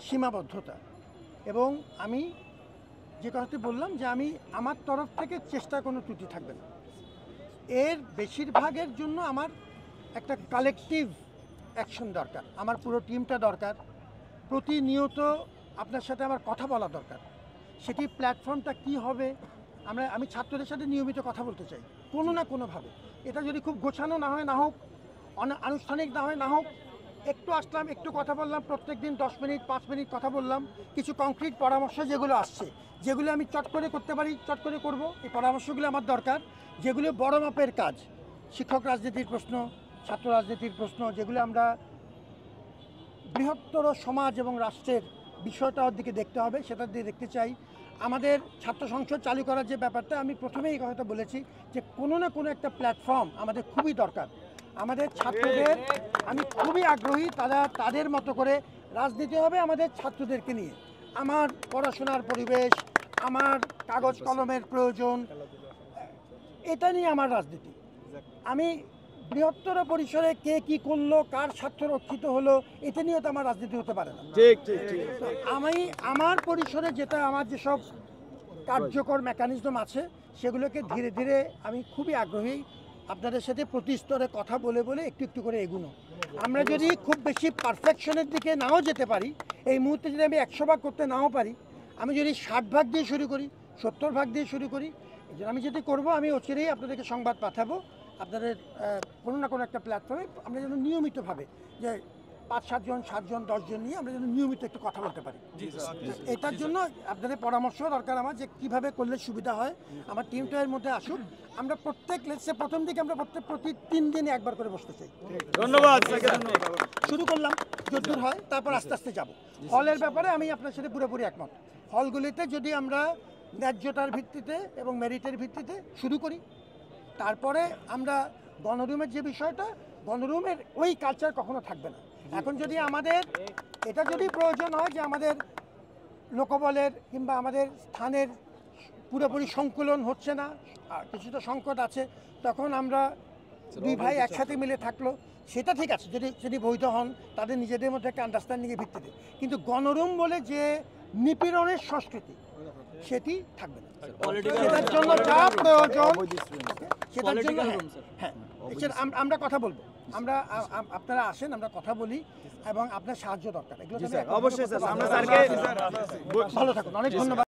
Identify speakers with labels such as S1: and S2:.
S1: সীমাবদ্ধতা এবং আমি যে কথাটি বললাম যে আমি আমার তরফ থেকে চেষ্টা কোনো ত্রুটি থাকবে না। এর বেশিরভাগের জন্য আমার একটা কালেকটিভ অ্যাকশন দরকার, আমার পুরো টিমটা দরকার, প্রতিনিয়ত আপনার সাথে আমার কথা বলা দরকার। সেটি প্ল্যাটফর্মটা কি হবে, আমি ছাত্রদের সাথে নিয়মিত কথা বলতে চাই কোনো না কোনোভাবে। এটা যদি খুব গোছানো না হয় না হোক, আনুষ্ঠানিক না হয় না হোক, একটু আসলাম, একটু কথা বললাম, প্রত্যেক দিন 10 মিনিট 5 মিনিট কথা বললাম, কিছু কংক্রিট পরামর্শ যেগুলো আসছে, যেগুলো আমি চট করে করতে পারি চট করে করব, এই পরামর্শগুলো আমার দরকার। যেগুলো বড় মাপের কাজ, শিক্ষক রাজনীতির প্রশ্ন, ছাত্র রাজনীতির প্রশ্ন, যেগুলো আমরা বৃহত্তর সমাজ এবং রাষ্ট্রের বিষয়টার দিকে দেখতে হবে, সেটার দিকে দেখতে চাই। আমাদের ছাত্র সংসদ চালু করার যে ব্যাপারটা, আমি প্রথমেই এই কথাটা বলেছি যে কোনো না কোনো একটা প্ল্যাটফর্ম আমাদের খুবই দরকার। আমাদের ছাত্রদের, আমি খুবই আগ্রহী তারা তাদের মতো করে রাজনীতি হবে আমাদের ছাত্রদেরকে নিয়ে। আমার পড়াশোনার পরিবেশ, আমার কাগজ কলমের প্রয়োজন, এটা নিয়ে আমার রাজনীতি। আমি বৃহত্তর পরিসরে কে কি করলো, কার স্বার্থ রক্ষিত হলো, এটা নিয়েও তো আমার রাজনীতি হতে পারে না। আমি আমার পরিসরে যেটা, আমার যেসব কার্যকর মেকানিজম আছে, সেগুলোকে ধীরে ধীরে আমি খুবই আগ্রহী আপনাদের সাথে প্রতি স্তরে কথা বলে বলে একটু একটু করে এগুনো। আমরা যদি খুব বেশি পারফেকশনের দিকে নাও যেতে পারি, এই মুহূর্তে যদি আমি 100 ভাগ করতে নাও পারি, আমি যদি 60 ভাগ দিয়ে শুরু করি, 70 ভাগ দিয়ে শুরু করি, আমি যেটি করবো, আমি অচিরেই আপনাদেরকে সংবাদ পাঠাবো। আপনাদের কোনো না কোনো একটা প্ল্যাটফর্মে আমরা যেন নিয়মিতভাবে, যে 5-7 জন 7 জন 10 জন নিয়ে আমরা যেন নিয়মিত একটু কথা বলতে পারি। এটার জন্য আপনাদের পরামর্শ দরকার আমার, যে কীভাবে করলে সুবিধা হয়। আমার টিমটা এর মধ্যে আসুক। আমরা প্রত্যেক প্রথম দিকে আমরা প্রতি 3 দিনে একবার করে বসতে চাই।
S2: ধন্যবাদ।
S1: শুরু করলাম, যদ্দূর হয়, তারপর আস্তে আস্তে যাব। হলের ব্যাপারে আমি আপনার সাথে পুরোপুরি একমত। হলগুলিতে যদি আমরা ন্যায্যতার ভিত্তিতে এবং মেরিটের ভিত্তিতে শুরু করি, তারপরে আমরা গণরুমের যে বিষয়টা, গণরুমের ওই কালচার কখনো থাকবে না। এখন যদি আমাদের এটা যদি প্রয়োজন হয় যে আমাদের লোকবলের কিংবা আমাদের স্থানের পুরোপুরি সংকুলন হচ্ছে না, কিছুটা সংকট আছে, তখন আমরা 2 ভাই একসাথে মিলে থাকলো, সেটা ঠিক আছে যদি বৈধ হন, তাদের নিজেদের মধ্যে একটা আন্ডারস্ট্যান্ডিংয়ে ভিত্তিতে। কিন্তু গণরুম বলে যে নিপীড়নের সংস্কৃতি, সেটি থাকবে না। সেটার জন্য যা প্রয়োজন, সেটার জন্য হ্যাঁ আমরা কথা বলবো। আপনারা আসেন, আমরা কথা বলি, এবং আপনার সাহায্য দরকার। এগুলো
S2: অবশ্যই স্যার, আমরা স্যারকে
S1: ভালো থাকুন, অনেক ধন্যবাদ।